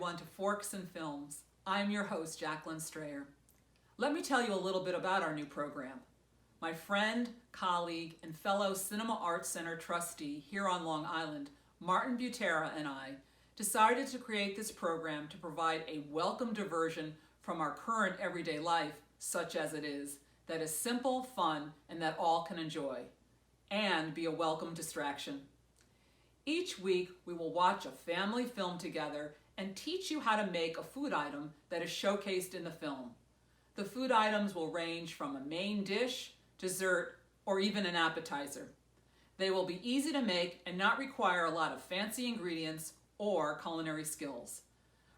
everyone to Forks and Films. I'm your host, Jacqueline Strayer. Let me tell you a little bit about our new program. My friend, colleague, and fellow Cinema Arts Center trustee here on Long Island, Martin Butera, and I decided to create this program to provide a welcome diversion from our current everyday life, such as it is, that is simple, fun, and that all can enjoy, and be a welcome distraction. Each week, we will watch a family film together and teach you how to make a food item that is showcased in the film. The food items will range from a main dish, dessert, or even an appetizer. They will be easy to make and not require a lot of fancy ingredients or culinary skills.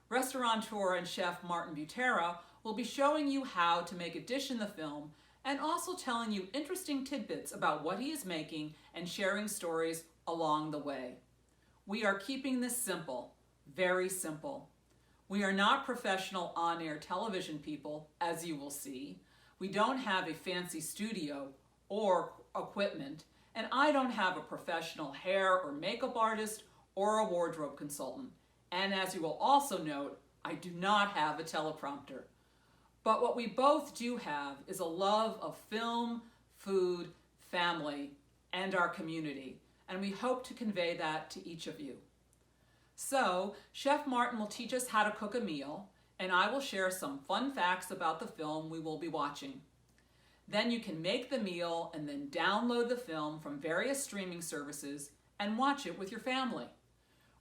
Restaurateur and chef Martin Butera will be showing you how to make a dish in the film and also telling you interesting tidbits about what he is making and sharing stories along the way. We are keeping this simple, very simple. We are not professional on-air television people, as you will see. We don't have a fancy studio or equipment, and I don't have a professional hair or makeup artist or a wardrobe consultant. And as you will also note, I do not have a teleprompter. But what we both do have is a love of film, food, family, and our community, and we hope to convey that to each of you. So, Chef Martin will teach us how to cook a meal, and I will share some fun facts about the film we will be watching. Then you can make the meal and then download the film from various streaming services and watch it with your family.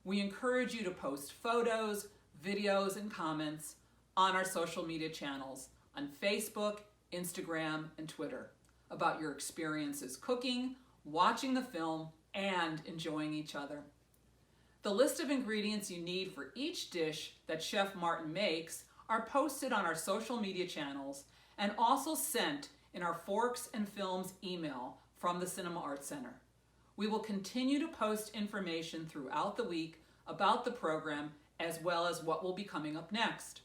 We encourage you to post photos, videos, and comments on our social media channels on Facebook, Instagram, and Twitter about your experiences cooking, watching the film, and enjoying each other. The list of ingredients you need for each dish that Chef Martin makes are posted on our social media channels and also sent in our Forks and Films email from the Cinema Arts Center. We will continue to post information throughout the week about the program as well as what will be coming up next.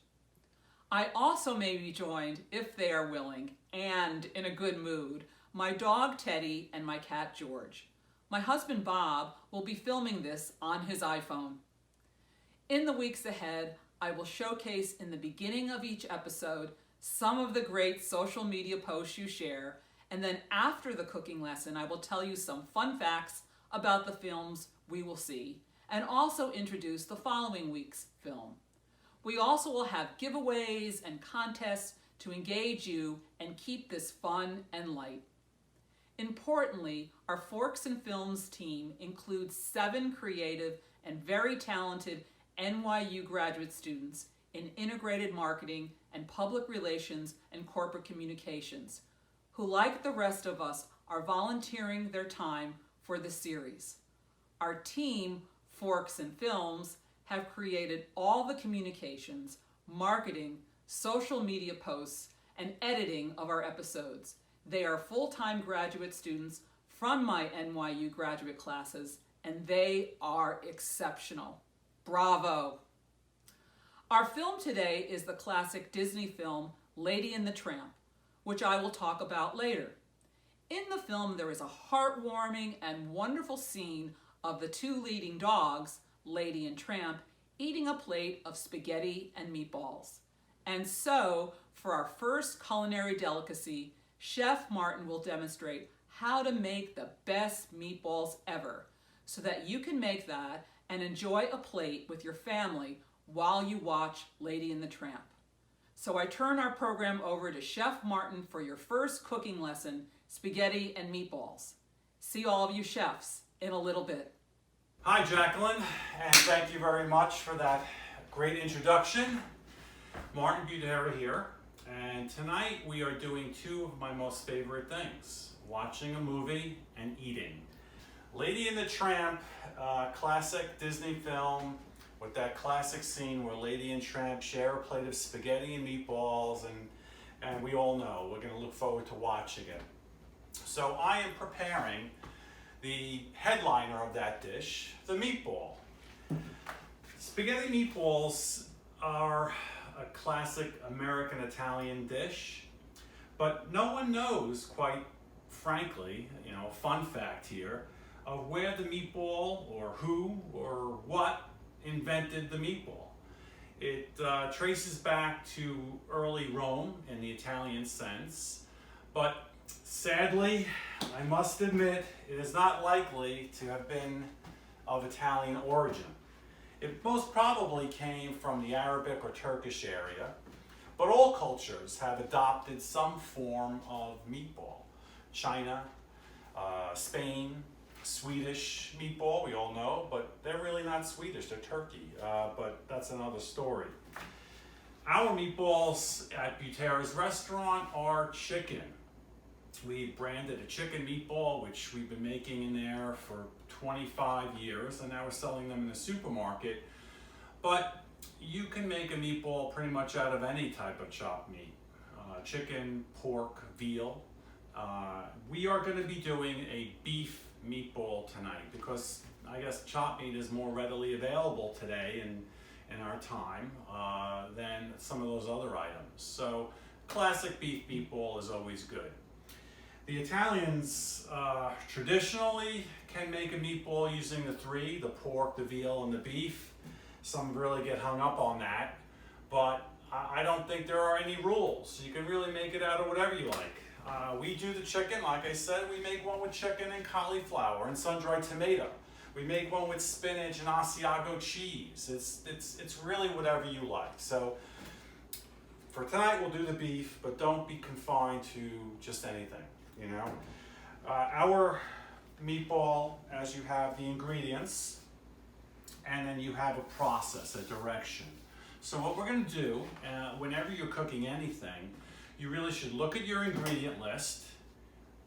I also may be joined, if they are willing and in a good mood, my dog Teddy and my cat George. My husband Bob will be filming this on his iPhone. In the weeks ahead, I will showcase in the beginning of each episode some of the great social media posts you share, and then after the cooking lesson, I will tell you some fun facts about the films we will see, and also introduce the following week's film. We also will have giveaways and contests to engage you and keep this fun and light. Importantly, our Forks and Films team includes 7 creative and very talented NYU graduate students in integrated marketing and public relations and corporate communications, who, like the rest of us, are volunteering their time for the series. Our team, Forks and Films, have created all the communications, marketing, social media posts, and editing of our episodes. They are full-time graduate students from my NYU graduate classes, and they are exceptional. Bravo! Our film today is the classic Disney film, Lady and the Tramp, which I will talk about later. In the film, there is a heartwarming and wonderful scene of the 2 leading dogs, Lady and Tramp, eating a plate of spaghetti and meatballs. And so, for our first culinary delicacy, Chef Martin will demonstrate how to make the best meatballs ever so that you can make that and enjoy a plate with your family while you watch Lady and the Tramp. So I turn our program over to Chef Martin for your first cooking lesson, spaghetti and meatballs. See all of you chefs in a little bit. Hi Jacqueline, and thank you very much for that great introduction. Martin Butera here. And tonight we are doing 2 of my most favorite things, watching a movie and eating. Lady and the Tramp, classic Disney film with that classic scene where Lady and Tramp share a plate of spaghetti and meatballs, and we all know we're going to look forward to watching it. So I am preparing the headliner of that dish, the meatball. Spaghetti meatballs are a classic American Italian dish, but no one knows, quite frankly, fun fact here, of where the meatball or who or what invented the meatball. It traces back to early Rome in the Italian sense, but sadly, I must admit, it is not likely to have been of Italian origin. It most probably came from the Arabic or Turkish area, but all cultures have adopted some form of meatball. China, Spain, Swedish meatball, we all know, but they're really not Swedish, they're Turkey, but that's another story. Our meatballs at Butera's restaurant are chicken. We branded a chicken meatball, which we've been making in there for 25 years, and now we're selling them in the supermarket. But you can make a meatball pretty much out of any type of chopped meat. Chicken, pork, veal. We are going to be doing a beef meatball tonight because I guess chopped meat is more readily available today in our time than some of those other items. So classic beef meatball is always good. The Italians traditionally can make a meatball using the three, the pork, the veal, and the beef. Some really get hung up on that, but I don't think there are any rules. You can really make it out of whatever you like. We do the chicken, like I said, we make one with chicken and cauliflower and sun-dried tomato. We make one with spinach and Asiago cheese. It's really whatever you like. So for tonight, we'll do the beef, but don't be confined to just anything, you know. Our meatball, as you have the ingredients, and then you have a process, a direction. So what we're gonna do, whenever you're cooking anything, you really should look at your ingredient list,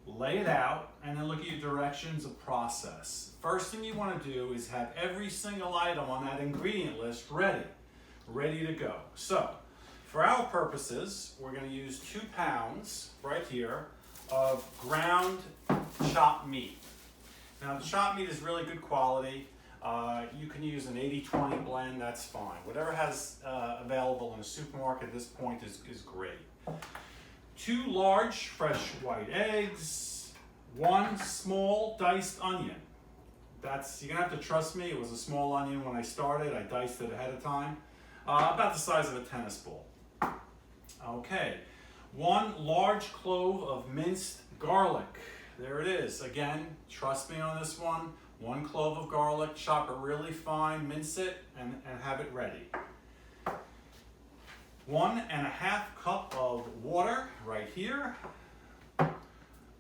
lay it out, and then look at your directions of process. First thing you wanna do is have every single item on that ingredient list ready to go. So, for our purposes, we're gonna use 2 pounds, right here, of ground chopped meat. Now the chopped meat is really good quality. You can use an 80-20 blend, that's fine. Whatever has available in the supermarket at this point is great. 2 large fresh white eggs, 1 small diced onion. You're gonna have to trust me, it was a small onion when I started, I diced it ahead of time. About the size of a tennis ball. Okay, 1 large clove of minced garlic. There it is. Again, trust me on this one. 1 clove of garlic, chop it really fine, mince it, and have it ready. 1½ cup of water, right here.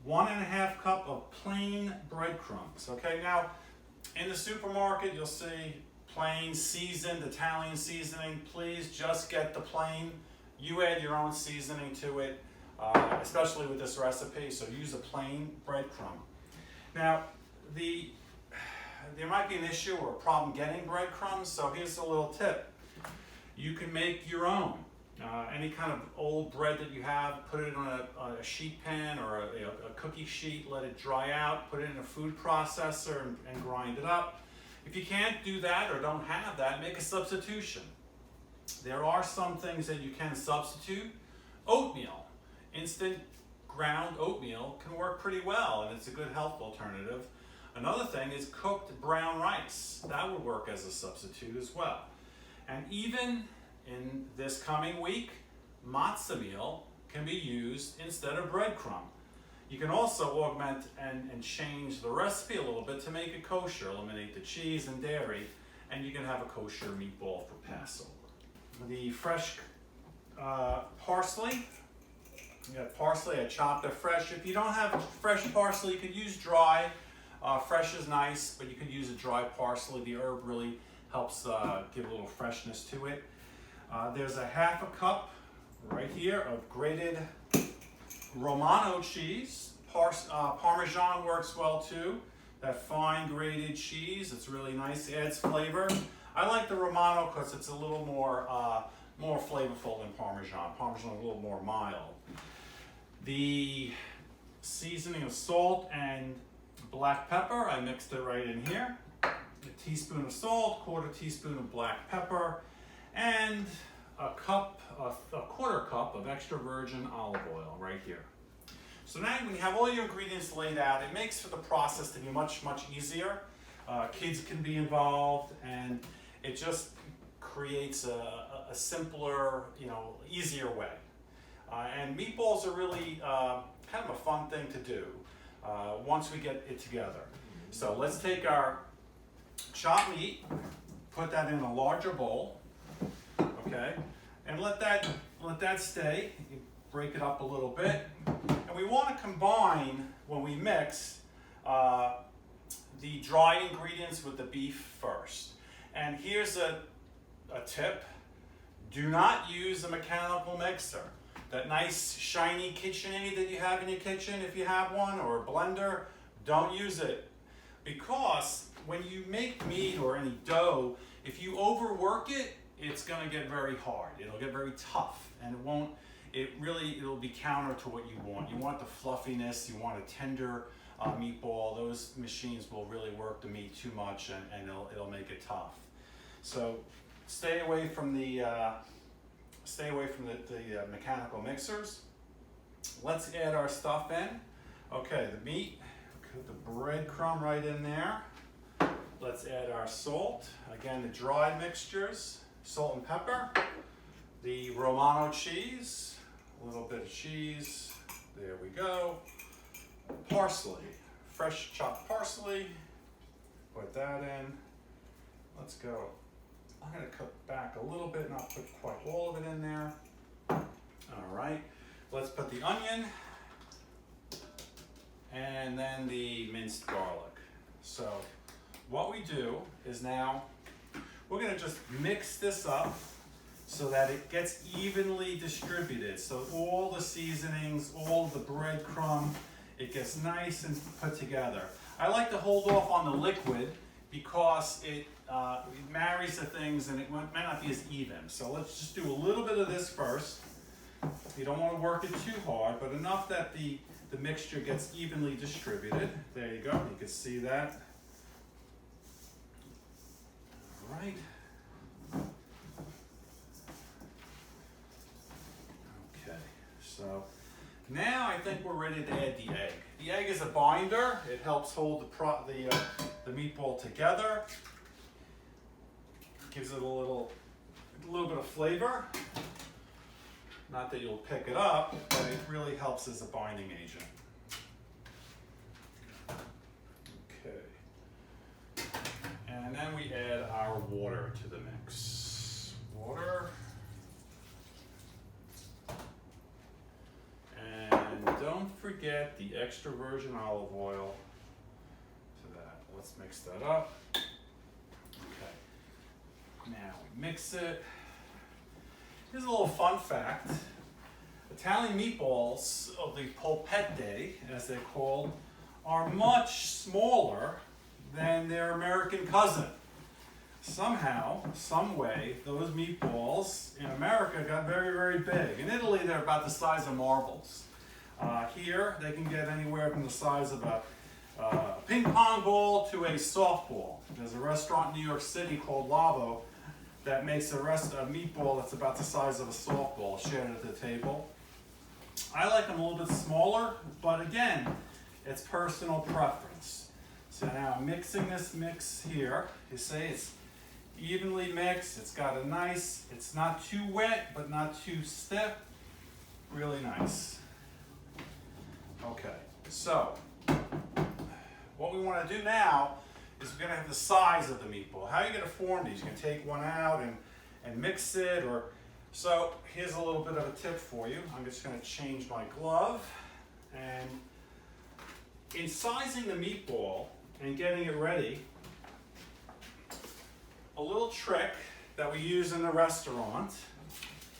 1½ cup of plain breadcrumbs. Okay, now in the supermarket you'll see plain seasoned Italian seasoning. Please just get the plain. You add your own seasoning to it, especially with this recipe, so use a plain breadcrumb. Now, there might be an issue or a problem getting breadcrumbs, so here's a little tip. You can make your own. Any kind of old bread that you have, put it on a sheet pan or a cookie sheet, let it dry out, put it in a food processor and grind it up. If you can't do that or don't have that, make a substitution. There are some things that you can substitute. Oatmeal, instant ground oatmeal can work pretty well and it's a good health alternative. Another thing is cooked brown rice. That would work as a substitute as well. And even in this coming week, matzo meal can be used instead of breadcrumb. You can also augment and change the recipe a little bit to make it kosher, eliminate the cheese and dairy, and you can have a kosher meatball for Passover. The fresh parsley. You got parsley, I chopped it fresh. If you don't have fresh parsley, you could use dry. Fresh is nice, but you could use a dry parsley. The herb really helps give a little freshness to it. There's a ½ cup right here of grated Romano cheese. Parmesan works well too. That fine grated cheese, it's really nice, it adds flavor. I like the Romano because it's a little more flavorful than Parmesan. Parmesan is a little more mild. The seasoning of salt and black pepper, I mixed it right in here. A teaspoon of salt, 1/4 teaspoon of black pepper, and a quarter cup of extra virgin olive oil right here. So now when you have all your ingredients laid out, it makes for the process to be much, much easier. Kids can be involved, and it just creates a a simpler, easier way. And meatballs are really kind of a fun thing to do once we get it together. So let's take our chopped meat, put that in a larger bowl, okay, and let that stay. You break it up a little bit, and we want to combine when we mix the dried ingredients with the beef first. And here's a tip: do not use a mechanical mixer. That nice shiny KitchenAid that you have in your kitchen, if you have one, or a blender, don't use it. Because when you make meat or any dough, if you overwork it, it's going to get very hard. It'll get very tough, and it'll be counter to what you want. You want the fluffiness, you want a tender meatball. Those machines will really work the meat too much, and it'll make it tough. So stay away from the mechanical mixers. Let's add our stuff in. Okay, the meat, put the breadcrumb right in there. Let's add our salt. Again, the dry mixtures, salt and pepper. The Romano cheese, a little bit of cheese. There we go. Parsley, fresh chopped parsley. Put that in. Let's go. I'm going to cut back a little bit, not put quite all of it in there. All right, let's put the onion and then the minced garlic. So what we do is now we're going to just mix this up so that it gets evenly distributed. So all the seasonings, all the breadcrumb, it gets nice and put together. I like to hold off on the liquid because it marries the things and it might not be as even. So let's just do a little bit of this first. You don't want to work it too hard, but enough that the mixture gets evenly distributed. There you go, you can see that. All right. Okay, so now I think we're ready to add the egg. The egg is a binder. It helps hold the meatball together. Gives it a little bit of flavor. Not that you'll pick it up, but it really helps as a binding agent. Okay. And then we add our water to the mix. Water. And don't forget the extra virgin olive oil to that. Let's mix that up. Okay. Now we mix it. Here's a little fun fact. Italian meatballs, of the polpette, as they're called, are much smaller than their American cousin. Somehow, some way, those meatballs in America got very, very big. In Italy, they're about the size of marbles. Here, they can get anywhere from the size of a ping pong ball to a softball. There's a restaurant in New York City called Lavo that makes a meatball that's about the size of a softball shared at the table. I like them a little bit smaller, but again, it's personal preference. So now I'm mixing this mix here. You see it's evenly mixed. It's got a nice, it's not too wet, but not too stiff. Really nice. Okay, so what we want to do now is we're going to have the size of the meatball. How are you going to form these? You can take one out and mix it, or so here's a little bit of a tip for you. I'm just going to change my glove, and in sizing the meatball and getting it ready, a little trick that we use in the restaurant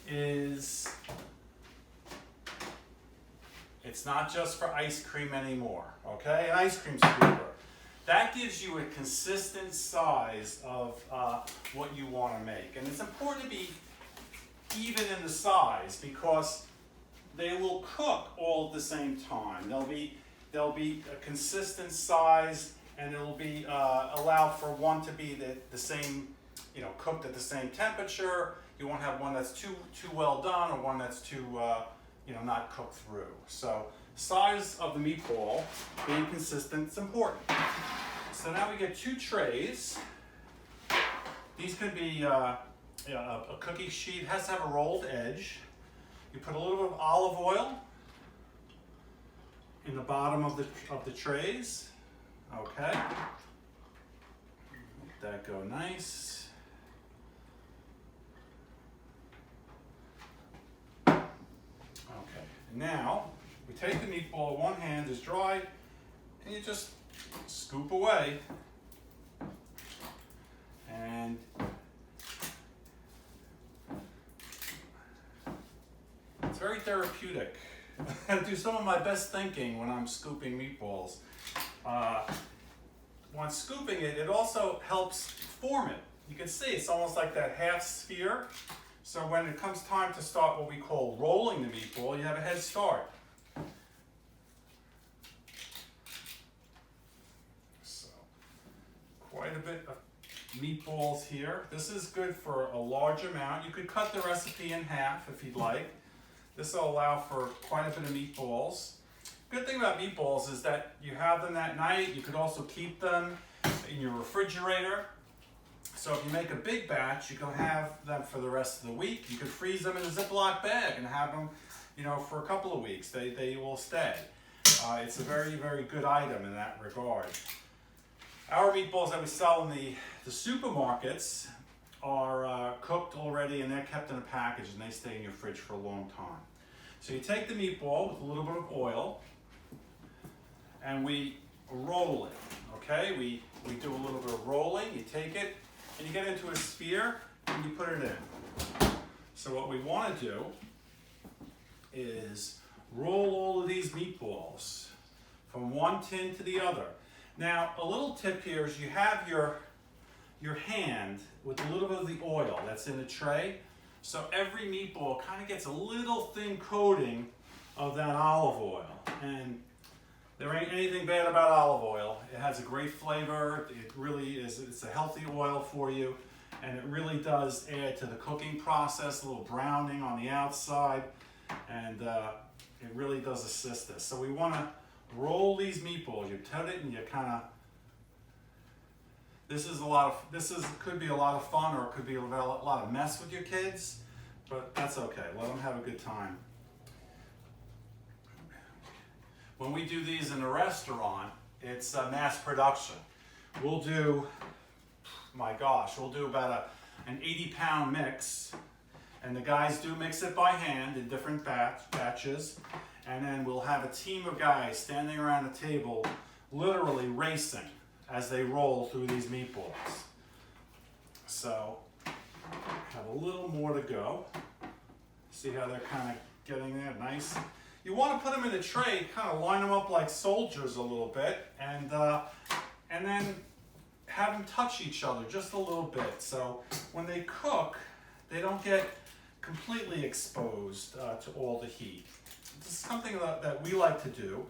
is it's not just for ice cream anymore, okay? An ice cream scooper. That gives you a consistent size of what you want to make. And it's important to be even in the size because they will cook all at the same time. They'll be a consistent size, and it'll be allow for one to be the same, cooked at the same temperature. You won't have one that's too well done or one that's too not cooked through. So size of the meatball being consistent is important. So now we get 2 trays. These can be a cookie sheet. It has to have a rolled edge. You put a little bit of olive oil in the bottom of the trays. Okay. Let that go nice. Okay. Now we take the meatball. One hand is dry, and you just scoop away. And it's very therapeutic. I do some of my best thinking when I'm scooping meatballs. When scooping it, it also helps form it. You can see it's almost like that half sphere. So when it comes time to start what we call rolling the meatball, you have a head start. So quite a bit of meatballs here. This is good for a large amount. You could cut the recipe in half if you'd like. This will allow for quite a bit of meatballs. Good thing about meatballs is that you have them that night. You could also keep them in your refrigerator. So if you make a big batch, you can have them for the rest of the week. You could freeze them in a Ziploc bag and have them, for a couple of weeks. They will stay. It's a very, very good item in that regard. Our meatballs that we sell in the supermarkets are cooked already, and they're kept in a package, and they stay in your fridge for a long time. So you take the meatball with a little bit of oil, and we roll it, okay? We do a little bit of rolling. You take it, and you get into a sphere, and you put it in. So what we want to do is roll all of these meatballs from one tin to the other. Now, a little tip here is you have your hand with a little bit of the oil that's in the tray. So every meatball kind of gets a little thin coating of that olive oil. And there ain't anything bad about olive oil. It has a great flavor. It really is, it's a healthy oil for you. And it really does add to the cooking process, a little browning on the outside. And it really does assist us. So we want to roll these meatballs. You tut it and you kind of, this could be a lot of fun, or it could be a lot of mess with your kids, but that's okay. Let them have a good time. When we do these in a restaurant, it's mass production. We'll do, we'll do about an 80-pound mix, and the guys do mix it by hand in different batches, and then we'll have a team of guys standing around a table, literally racing as they roll through these meatballs. So, have a little more to go. See how they're kind of getting there, nice. You want to put them in a tray, kind of line them up like soldiers a little bit, and then have them touch each other just a little bit. So when they cook, they don't get completely exposed to all the heat. This is something that we like to do.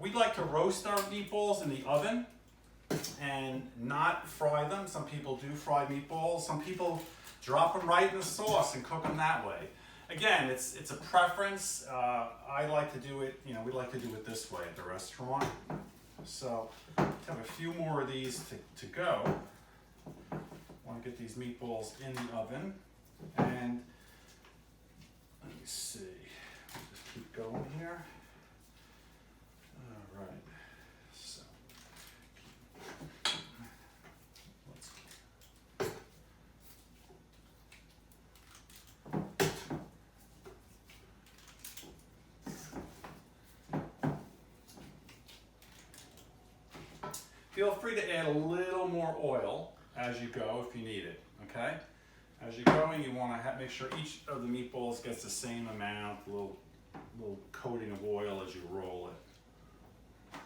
We like to roast our meatballs in the oven and not fry them. Some people do fry meatballs. Some people drop them right in the sauce and cook them that way. Again, it's a preference. I like to do it, we like to do it this way at the restaurant. So, have a few more of these to go. Want to get these meatballs in the oven. And let me see. Just keep going here. All right. So, let's feel free to add a little more oil as you go if you need it, okay? As you're going, you want to make sure each of the meatballs gets the same amount, a little coating of oil as you roll it.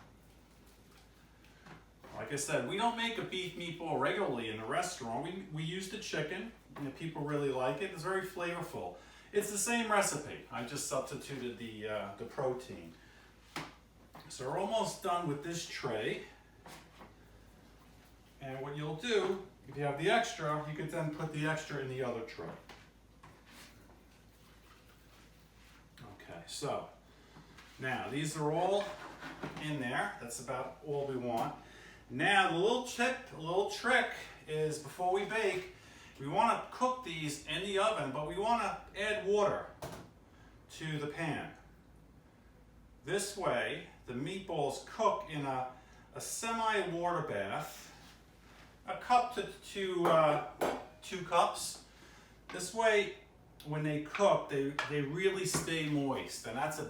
Like I said, we don't make a beef meatball regularly in a restaurant. We use the chicken, and people really like it. It's very flavorful. It's the same recipe. I just substituted the protein. So we're almost done with this tray. And what you'll do, if you have the extra, you could then put the extra in the other tray. Okay, so now these are all in there. That's about all we want. Now the little trick is before we bake, We want to cook these in the oven, but we want to add water to the pan. This way, the meatballs cook in a semi-water bath, a cup to 2 cups. This way, when they cook, they really stay moist, and that's a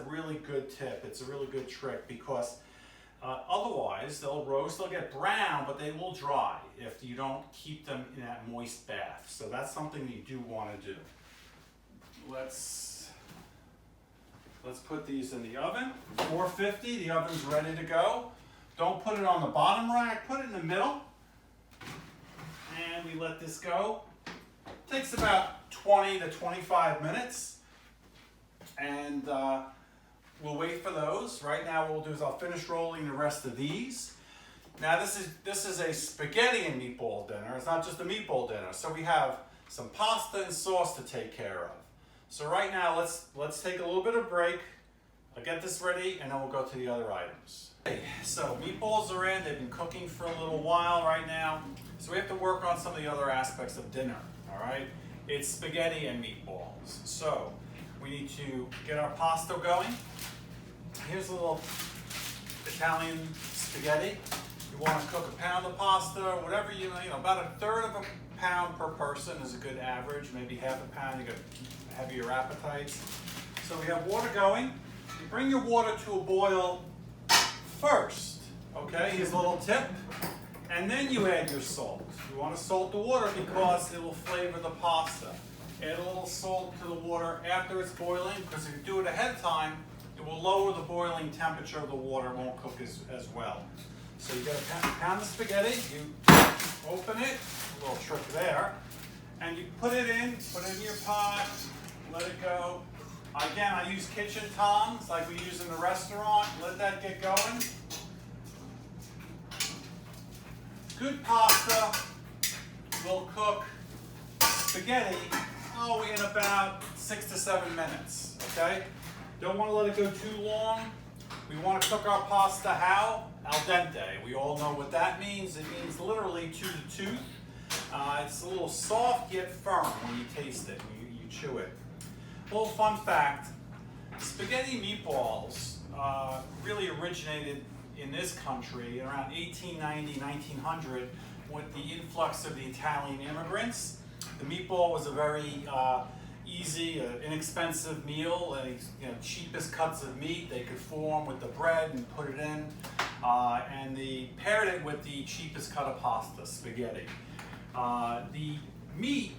really good tip. It's a really good trick because otherwise they'll roast, they'll get brown, but they will dry if you don't keep them in that moist bath. So that's something you do want to do. Let's put these in the oven. 450, the oven's ready to go. Don't put it on the bottom rack, put it in the middle. And we let this go. It takes about 20 to 25 minutes. And we'll wait for those. Right now what we'll do is I'll finish rolling the rest of these. Now this is a spaghetti and meatball dinner. It's not just a meatball dinner. So we have some pasta and sauce to take care of. So right now let's take a little bit of break. I'll get this ready and then we'll go to the other items. Okay, so meatballs are in. They've been cooking for a little while right now. So we have to work on some of the other aspects of dinner. All right, it's spaghetti and meatballs. So we need to get our pasta going. Here's a little Italian spaghetti. You want to cook a pound of pasta, whatever you know, about 1/3 of a pound per person is a good average. Maybe half a pound. You got heavier appetites. So we have water going. You bring your water to a boil first. Okay, here's a little tip. And then you add your salt. You want to salt the water because it will flavor the pasta. Add a little salt to the water after it's boiling, because if you do it ahead of time, it will lower the boiling temperature of the water. It won't cook as well. So you got to pound the spaghetti, you open it, a little trick there, and you put it in your pot, let it go. Again, I use kitchen tongs like we use in the restaurant. Let that get going. Good pasta will cook spaghetti in about 6 to 7 minutes, okay? Don't want to let it go too long. We want to cook our pasta how? Al dente. We all know what that means. It means literally to the tooth. It's a little soft yet firm when you taste it, when you chew it. A little fun fact, spaghetti meatballs really originated in this country around 1890, 1900 with the influx of the Italian immigrants. The meatball was a very easy, inexpensive meal, cheapest cuts of meat they could form with the bread and put it in, and they paired it with the cheapest cut of pasta, spaghetti. The meat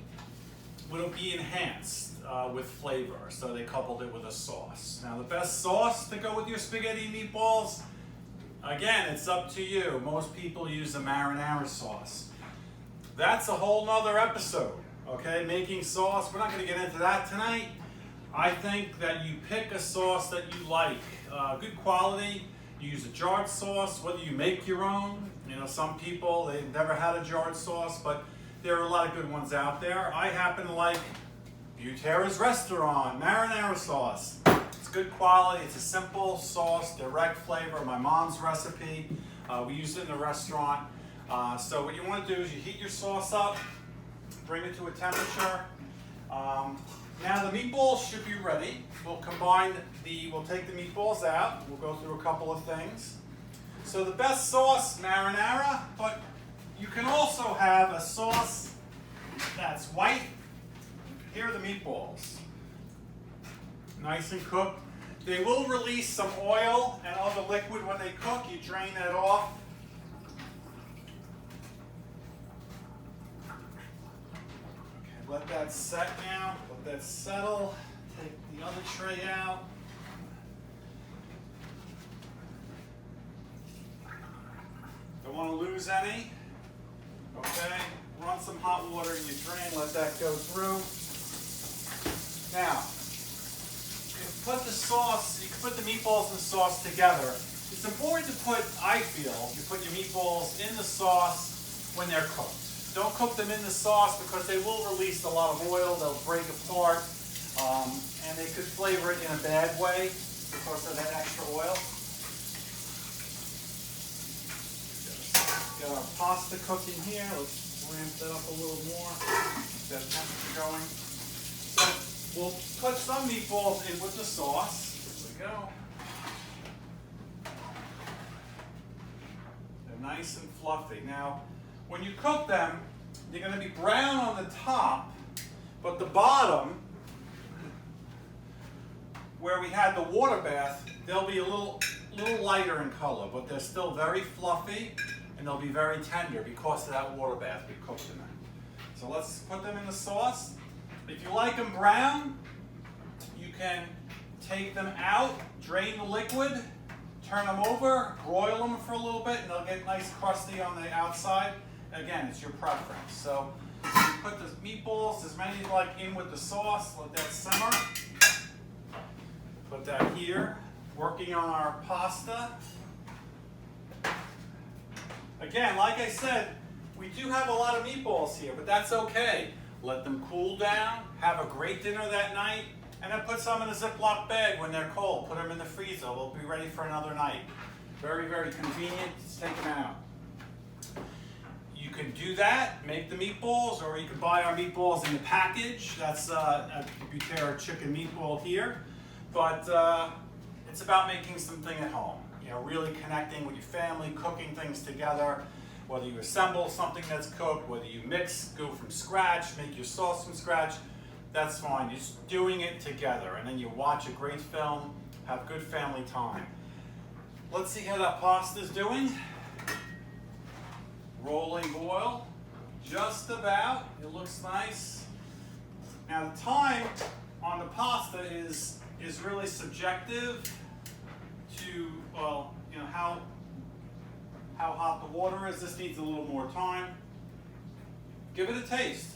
would be enhanced with flavor, so they coupled it with a sauce. Now the best sauce to go with your spaghetti meatballs, again, it's up to you. Most people use the marinara sauce. That's a whole nother episode, okay? Making sauce, we're not gonna get into that tonight. I think that you pick a sauce that you like, good quality. You use a jarred sauce, whether you make your own. Some people, they've never had a jarred sauce, but there are a lot of good ones out there. I happen to like Butera's Restaurant marinara sauce. It's good quality. It's a simple sauce, direct flavor. My mom's recipe. We use it in the restaurant. So what you want to do is you heat your sauce up, bring it to a temperature. Now the meatballs should be ready. We'll take the meatballs out. We'll go through a couple of things. So the best sauce, marinara, but you can also have a sauce that's white. Here are the meatballs. Nice and cooked. They will release some oil and other liquid when they cook. You drain that off. Okay, let that set now. Let that settle. Take the other tray out. Don't want to lose any. Okay, run some hot water in your drain, let that go through. Now, you can put the meatballs and sauce together. It's important to I feel, you put your meatballs in the sauce when they're cooked. Don't cook them in the sauce because they will release a lot of oil, they'll break apart, and they could flavor it in a bad way because of that extra oil. Got our pasta cooking here. Let's ramp that up a little more. Get that temperature going. So we'll put some meatballs in with the sauce. Here we go. They're nice and fluffy. Now, when you cook them, they're going to be brown on the top, but the bottom, where we had the water bath, they'll be a little lighter in color, but they're still very fluffy and they'll be very tender because of that water bath we cooked them in. So let's put them in the sauce. If you like them brown, you can take them out, drain the liquid, turn them over, broil them for a little bit, and they'll get nice crusty on the outside. Again, it's your preference. So you put the meatballs, as many as you like, in with the sauce, let that simmer. Put that here, working on our pasta. Again, like I said, we do have a lot of meatballs here, but that's okay. Let them cool down, have a great dinner that night, and then put some in a Ziploc bag when they're cold. Put them in the freezer. They'll be ready for another night. Very, very convenient. Just take them out. You can do that, make the meatballs, or you can buy our meatballs in the package. That's a Butera chicken meatball here. But it's about making something at home. You know, really connecting with your family, cooking things together. Whether you assemble something that's cooked, whether you mix, go from scratch, make your sauce from scratch, that's fine. You're just doing it together. And then you watch a great film, have good family time. Let's see how that pasta's doing. Rolling boil, just about. It looks nice. Now the time on the pasta is really subjective to, well, you know, how hot the water is. This needs a little more time. Give it a taste.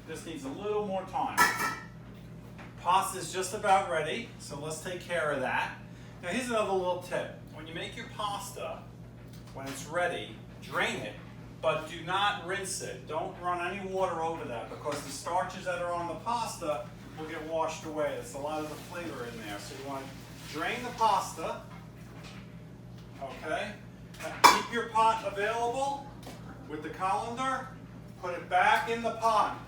This needs a little more time. Pasta is just about ready, so let's take care of that. Now here's another little tip. When you make your pasta, when it's ready, drain it, but do not rinse it. Don't run any water over that because the starches that are on the pasta will get washed away. There's a lot of the flavor in there. So you want to drain the pasta. Okay. Now keep your pot available with the colander. Put it back in the pot.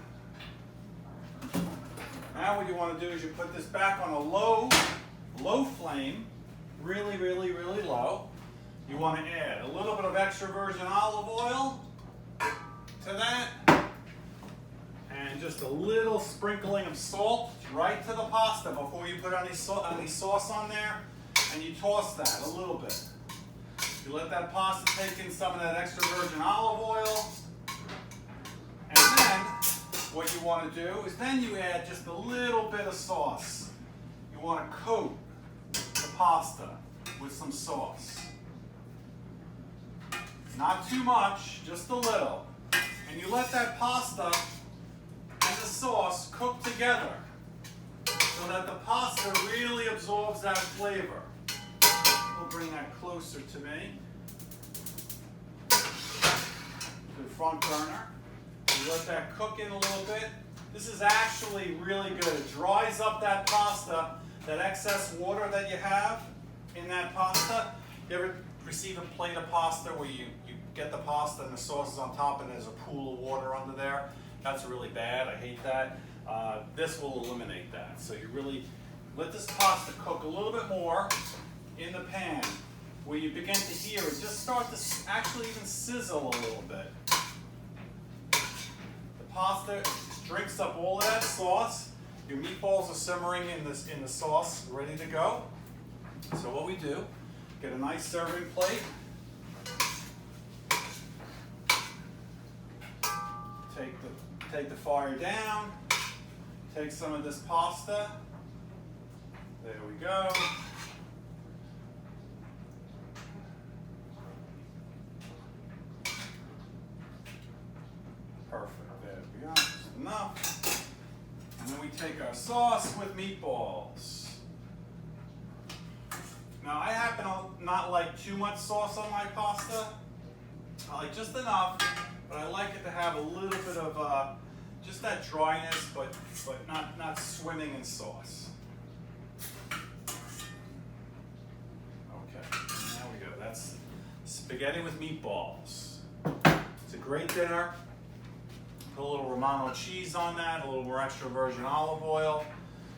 Now what you want to do is you put this back on a low flame, really, really, really low. You want to add a little bit of extra virgin olive oil to that, and just a little sprinkling of salt right to the pasta before you put any sauce on there, and you toss that a little bit. You let that pasta take in some of that extra virgin olive oil, and then what you want to do is then you add just a little bit of sauce. You want to coat the pasta with some sauce. Not too much, just a little. And you let that pasta and the sauce cook together so that the pasta really absorbs that flavor. We'll bring that closer to me. To the front burner. You let that cook in a little bit. This is actually really good. It dries up that pasta, that excess water that you have in that pasta. You ever receive a plate of pasta where you get the pasta and the sauce is on top and there's a pool of water under there? That's really bad. I hate that. This will eliminate that. So you really let this pasta cook a little bit more in the pan where you begin to hear it just start to actually even sizzle a little bit. The pasta drinks up all of that sauce. Your meatballs are simmering in the sauce, ready to go. So what we do, get a nice serving plate. Take the fire down. Take some of this pasta. There we go. Perfect. There we go. Just enough. And then we take our sauce with meatballs. Now I happen to not like too much sauce on my pasta. I like just enough, but I like it to have a little bit of just that dryness, but not swimming in sauce. Okay, there we go. That's spaghetti with meatballs. It's a great dinner. Put a little Romano cheese on that, a little more extra virgin olive oil.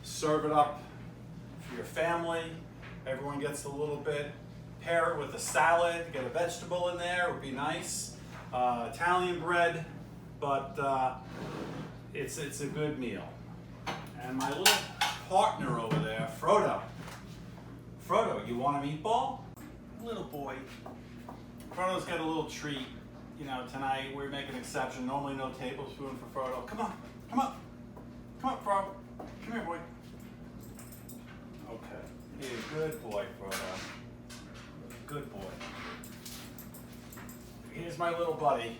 Serve it up for your family. Everyone gets a little bit. Pair it with a salad, get a vegetable in there, it would be nice. Italian bread, but it's a good meal. And my little partner over there, Frodo. Frodo, you want a meatball? Little boy. Frodo's got a little treat. You know, tonight we're making an exception. Normally no tablespoon for Frodo. Come on, come on. Come on, Frodo. Come here, boy. Okay. He's a good boy, Frodo. Good boy. Here's my little buddy.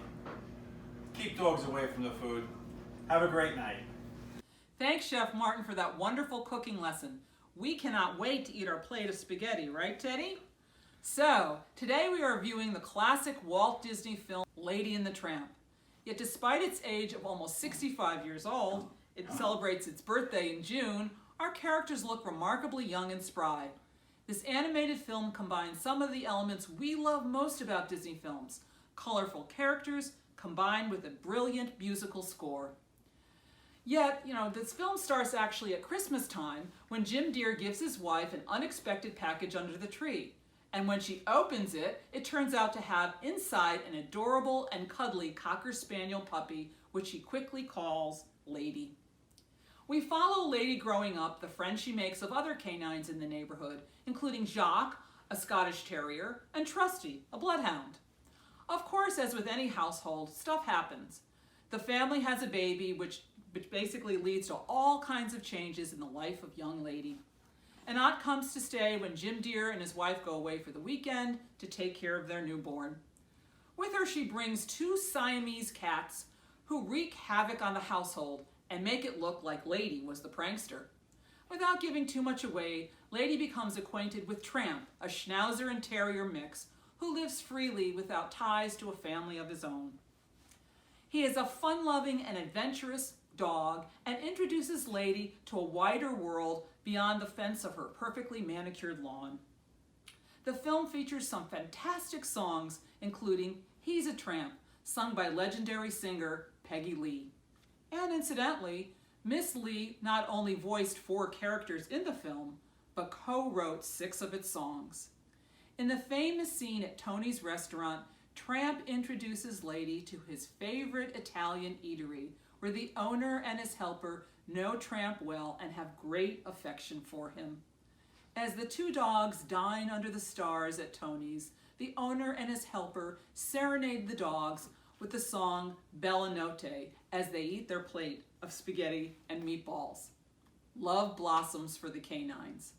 Keep dogs away from the food. Have a great night. Thanks, Chef Martin, for that wonderful cooking lesson. We cannot wait to eat our plate of spaghetti, right, Teddy? So, today we are viewing the classic Walt Disney film, Lady and the Tramp. Yet despite its age of almost 65 years old, it celebrates its birthday in June, our characters look remarkably young and spry. This animated film combines some of the elements we love most about Disney films, colorful characters combined with a brilliant musical score. Yet, this film starts actually at Christmas time when Jim Deere gives his wife an unexpected package under the tree. And when she opens it, it turns out to have inside an adorable and cuddly Cocker Spaniel puppy, which he quickly calls Lady. We follow Lady growing up, the friends she makes of other canines in the neighborhood, including Jacques, a Scottish Terrier, and Trusty, a bloodhound. Of course, as with any household, stuff happens. The family has a baby, which basically leads to all kinds of changes in the life of young Lady. An aunt comes to stay when Jim Deere and his wife go away for the weekend to take care of their newborn. With her, she brings 2 Siamese cats who wreak havoc on the household and make it look like Lady was the prankster. Without giving too much away, Lady becomes acquainted with Tramp, a Schnauzer and Terrier mix who lives freely without ties to a family of his own. He is a fun-loving and adventurous dog and introduces Lady to a wider world beyond the fence of her perfectly manicured lawn. The film features some fantastic songs, including He's a Tramp, sung by legendary singer Peggy Lee. And incidentally, Miss Lee not only voiced 4 characters in the film, but co-wrote 6 of its songs. In the famous scene at Tony's restaurant, Tramp introduces Lady to his favorite Italian eatery, where the owner and his helper know Tramp well and have great affection for him. As the 2 dogs dine under the stars at Tony's, the owner and his helper serenade the dogs with the song Bella Notte as they eat their plate of spaghetti and meatballs. Love blossoms for the canines.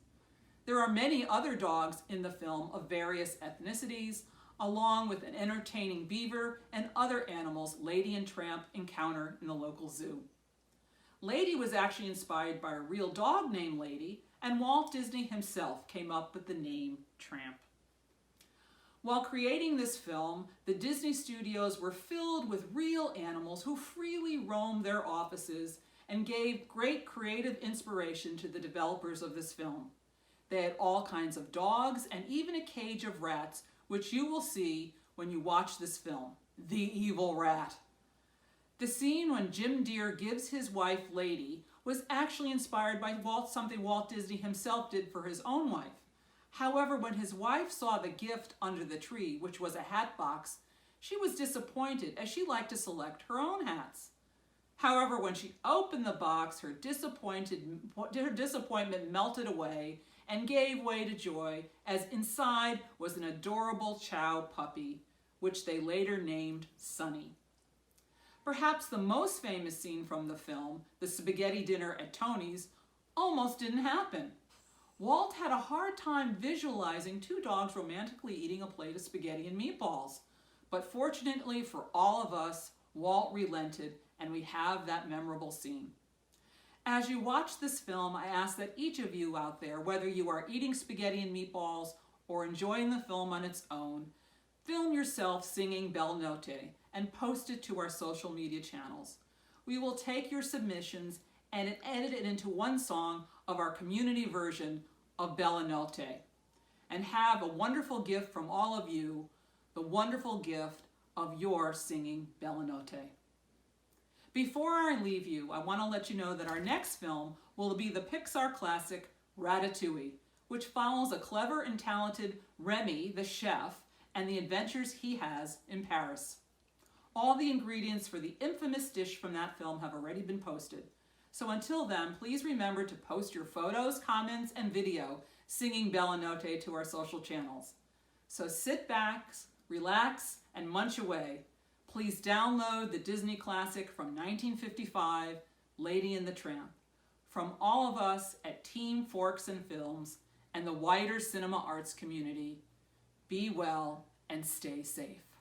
There are many other dogs in the film of various ethnicities, along with an entertaining beaver and other animals Lady and Tramp encounter in the local zoo. Lady was actually inspired by a real dog named Lady, and Walt Disney himself came up with the name Tramp. While creating this film, the Disney studios were filled with real animals who freely roamed their offices and gave great creative inspiration to the developers of this film. They had all kinds of dogs and even a cage of rats, which you will see when you watch this film, The Evil Rat. The scene when Jim Deere gives his wife Lady was actually inspired by something Walt Disney himself did for his own wife. However, when his wife saw the gift under the tree, which was a hat box, she was disappointed as she liked to select her own hats. However, when she opened the box, her disappointment melted away and gave way to joy, as inside was an adorable chow puppy, which they later named Sunny. Perhaps the most famous scene from the film, the spaghetti dinner at Tony's, almost didn't happen. Walt had a hard time visualizing 2 dogs romantically eating a plate of spaghetti and meatballs. But fortunately for all of us, Walt relented, and we have that memorable scene. As you watch this film, I ask that each of you out there, whether you are eating spaghetti and meatballs or enjoying the film on its own, film yourself singing Bella Notte and post it to our social media channels. We will take your submissions and edit it into one song of our community version of Bella Notte, and have a wonderful gift from all of you, the wonderful gift of your singing Bella Notte. Before I leave you, I want to let you know that our next film will be the Pixar classic Ratatouille, which follows a clever and talented Remy, the chef, and the adventures he has in Paris. All the ingredients for the infamous dish from that film have already been posted. So until then, please remember to post your photos, comments, and video singing Bella Notte to our social channels. So sit back, relax, and munch away. Please download the Disney classic from 1955, Lady and the Tramp. From all of us at Team Forks and Films and the wider cinema arts community, be well and stay safe.